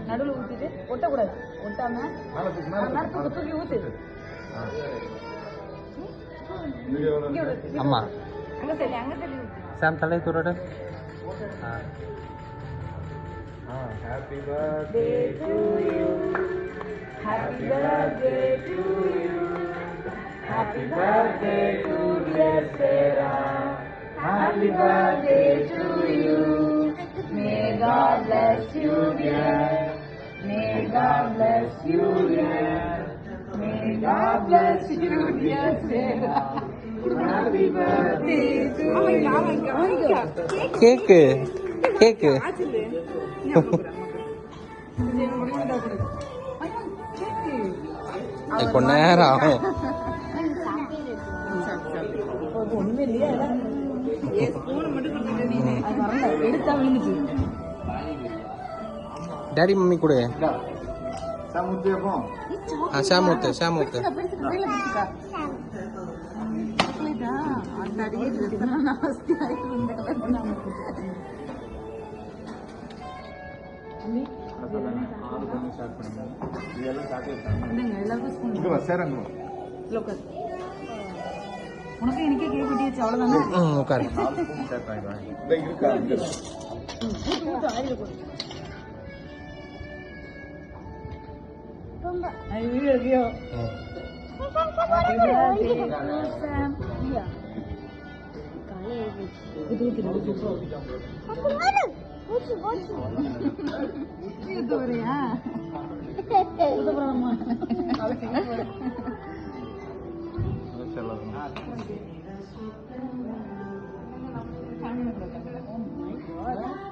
நடுவில் ஊற்றிட்டு ஒட்டக்கூடாது. ஒட்டாம தூக்கி ஊற்று. அம்மா அங்கே தள்ளி ஊற்று. சாம் தலை தூரோட. Happy birthday to you. Happy birthday to you. Happy birthday to dear Sarah. Happy birthday to you. May God bless you, dear. May God bless you, dear. May God bless you, dear Sarah. Happy birthday to you. கேக்கு கேக்கு கொஞ்ச நேரம் ஆகும். ஒண்ணுமே இல்லையா? எடுத்தா விழுந்துச்சு. Daddy mummy கூட Samudhyapam. ஷாமூத்து ஷாமூத்து. உனக்கு எனக்கே கேக் வெட்டியாச்சு. அவ்வளவுதானே? உட்காரு. வீடியோ இருக்கியோ? Hello.